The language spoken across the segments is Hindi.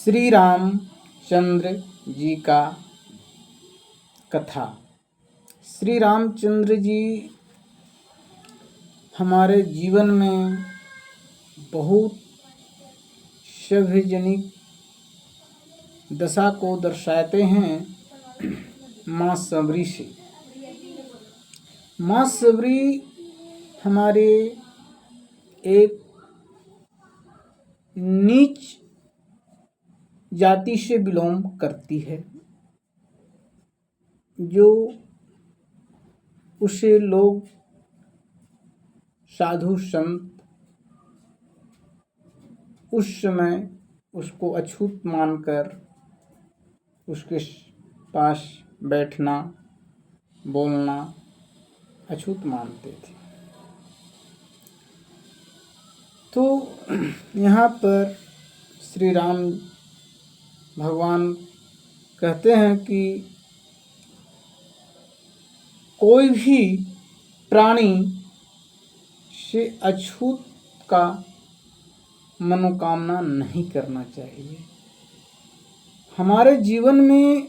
श्री रामचंद्र जी का कथा। श्री रामचंद्र जी हमारे जीवन में बहुत सभ्यजनिक दशा को दर्शाते हैं माँ सबरी से। माँ सबरी हमारे एक नीच जाति से बिलोंग करती है, जो उसे लोग साधु संत उस समय उसको अछूत मानकर उसके पास बैठना बोलना अछूत मानते थे। तो यहाँ पर श्री राम भगवान कहते हैं कि कोई भी प्राणी से अछूत का मनोकामना नहीं करना चाहिए। हमारे जीवन में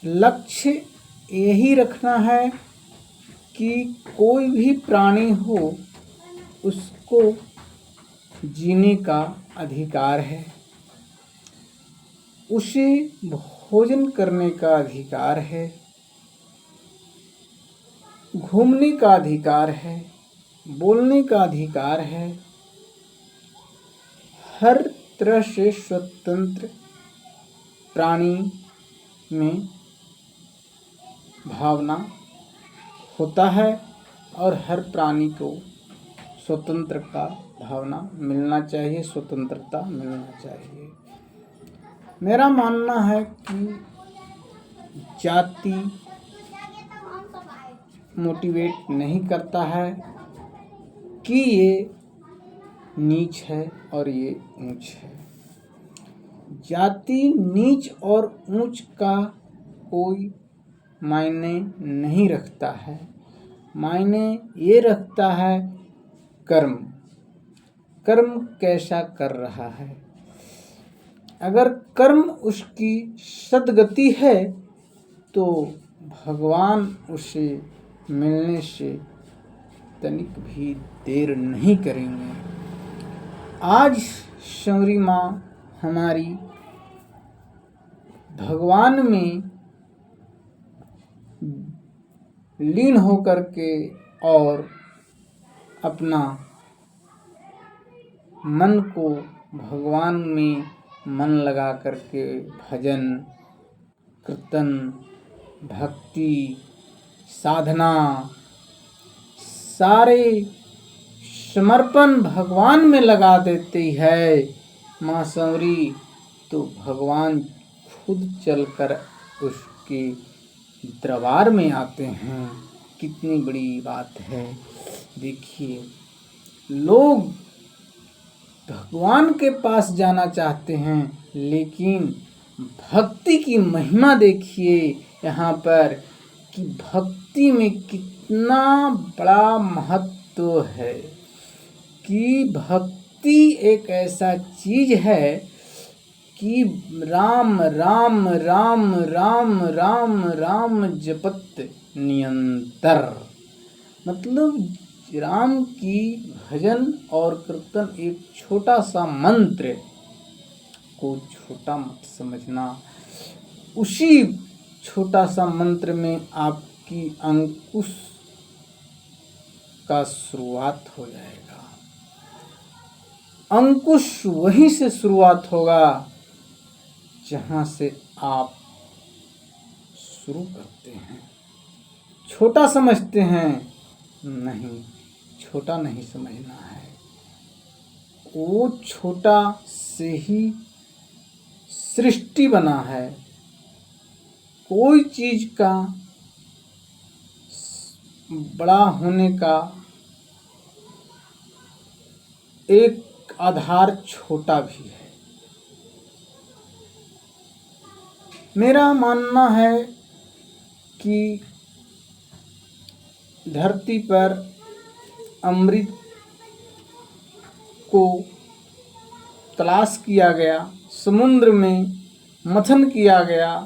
लक्ष्य यही रखना है कि कोई भी प्राणी हो उसको जीने का अधिकार है, उसे भोजन करने का अधिकार है, घूमने का अधिकार है, बोलने का अधिकार है। हर तरह से स्वतंत्र प्राणी में भावना होता है और हर प्राणी को स्वतंत्र का भावना मिलना चाहिए, स्वतंत्रता मिलना चाहिए। मेरा मानना है कि जाति मोटिवेट नहीं करता है कि ये नीच है और ये ऊंच है। जाति नीच और ऊंच का कोई मायने नहीं रखता है। मायने ये रखता है कर्म कैसा कर रहा है। अगर कर्म उसकी सद्गति है तो भगवान उसे मिलने से तनिक भी देर नहीं करेंगे। आज सबरी माँ हमारी भगवान में लीन होकर के और अपना मन को भगवान में मन लगा करके भजन कीर्तन भक्ति साधना सारे समर्पण भगवान में लगा देती है माँ सबरी, तो भगवान खुद चलकर उसके दरबार में आते हैं। कितनी बड़ी बात है। देखिए, लोग भगवान के पास जाना चाहते हैं, लेकिन भक्ति की महिमा देखिए यहाँ पर कि भक्ति में कितना बड़ा महत्व है कि भक्ति एक ऐसा चीज है कि राम राम राम राम राम राम जपत निरंतर। मतलब राम की भजन और कीर्तन एक छोटा सा मंत्र को छोटा मत समझना। उसी छोटा सा मंत्र में आपकी अंकुश का शुरुआत हो जाएगा। अंकुश वहीं से शुरुआत होगा जहाँ से आप शुरू करते हैं। छोटा समझते हैं, नहीं, छोटा नहीं समझना है। वो छोटा से ही सृष्टि बना है। कोई चीज का बड़ा होने का एक आधार छोटा भी है। मेरा मानना है कि धरती पर अमृत को तलाश किया गया, समुद्र में मंथन किया गया,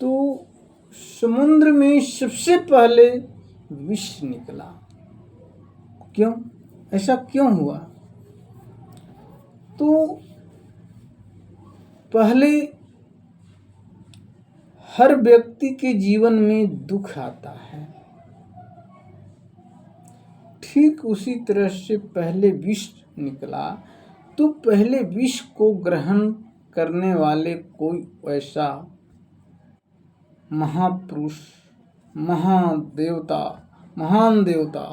तो समुद्र में सबसे पहले विष निकला। क्यों? ऐसा क्यों हुआ? तो पहले हर व्यक्ति के जीवन में दुख आता है, ठीक उसी तरह से पहले विष निकला। तो पहले विष को ग्रहण करने वाले कोई ऐसा महापुरुष, महान देवता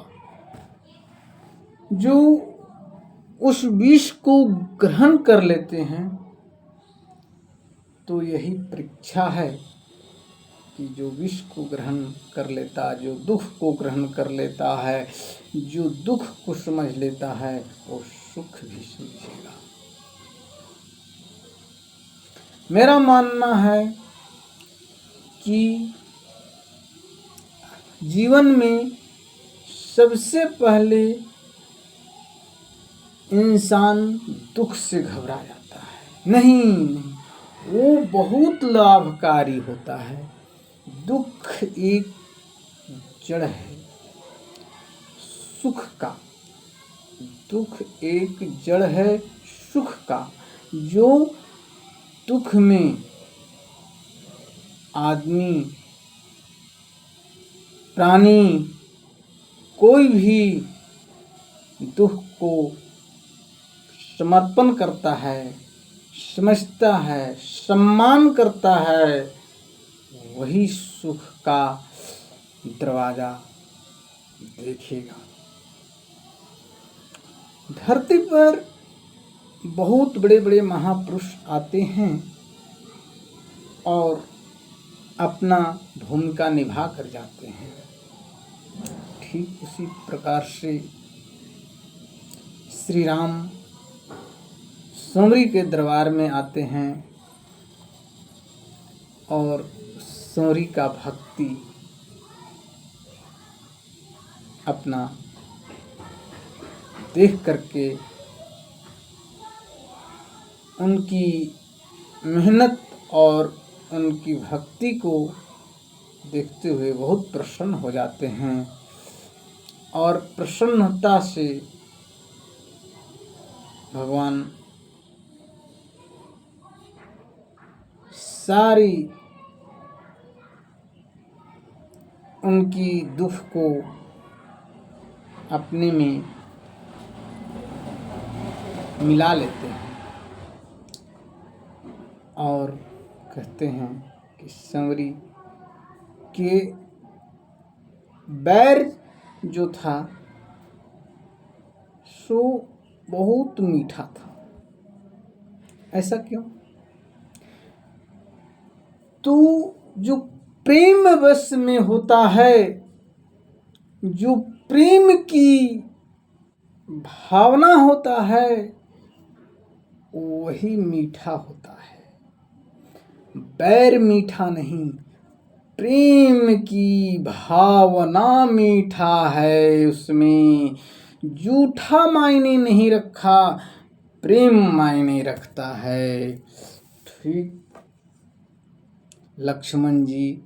जो उस विष को ग्रहण कर लेते हैं, तो यही परीक्षा है कि जो विष को ग्रहण कर लेता, जो दुख को ग्रहण कर लेता है, जो दुख को समझ लेता है, वो सुख भी समझेगा। मेरा मानना है कि जीवन में सबसे पहले इंसान दुख से घबरा जाता है। नहीं, वो बहुत लाभकारी होता है। दुख एक जड़ है सुख का, दुख एक जड़ है सुख का। जो दुख में आदमी, प्राणी, कोई भी दुख को समर्पण करता है, समझता है, सम्मान करता है, वही सुख का दरवाजा देखेगा। धरती पर बहुत बड़े बड़े महापुरुष आते हैं और अपना भूमिका निभा कर जाते हैं। ठीक उसी प्रकार से श्री राम समरी के दरबार में आते हैं और समरी का भक्ति अपना देख करके उनकी मेहनत और उनकी भक्ति को देखते हुए बहुत प्रसन्न हो जाते हैं और प्रसन्नता से भगवान सारी उनकी दुख को अपने में मिला लेते हैं और कहते हैं कि समरी के बैर जो था सो बहुत मीठा था। ऐसा क्यों? तो जो प्रेम वश में होता है, जो प्रेम की भावना होता है, वही मीठा होता है। बैर मीठा नहीं, प्रेम की भावना मीठा है। उसमें झूठा मायने नहीं रखा, प्रेम मायने रखता है। ठीक लक्ष्मण जी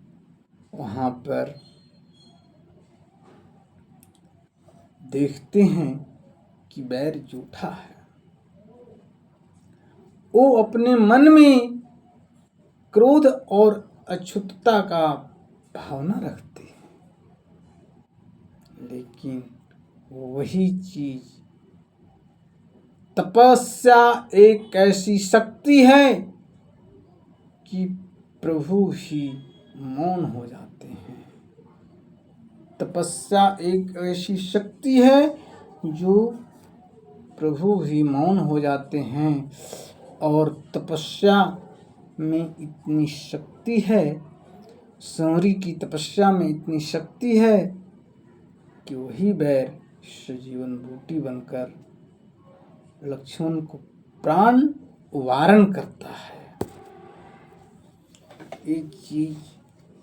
वहाँ पर देखते हैं कि बैर झूठा है। वो अपने मन में क्रोध और अछूतता का भावना रखते हैं, लेकिन वही चीज तपस्या एक ऐसी शक्ति है कि प्रभु ही मौन हो जाते हैं। तपस्या एक ऐसी शक्ति है जो प्रभु ही मौन हो जाते हैं और तपस्या में इतनी शक्ति है, समरी की तपस्या में इतनी शक्ति है कि वही बैर सजीवन बूटी बनकर लक्ष्मण को प्राण वारण करता है। एक चीज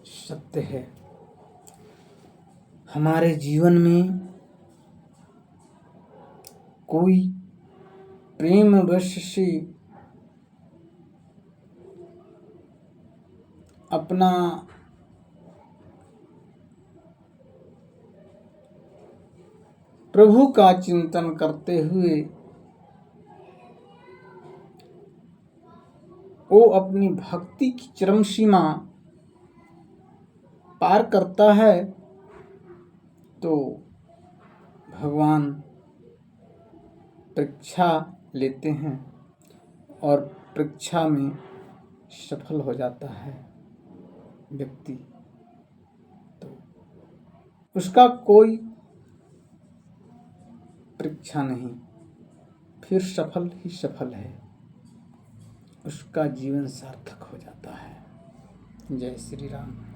सत्य है, हमारे जीवन में कोई प्रेम वश से अपना प्रभु का चिंतन करते हुए वो अपनी भक्ति की चरम सीमा पार करता है तो भगवान परीक्षा लेते हैं और परीक्षा में सफल हो जाता है व्यक्ति, तो उसका कोई परीक्षा नहीं, फिर सफल ही सफल है, उसका जीवन सार्थक हो जाता है। जय श्री राम।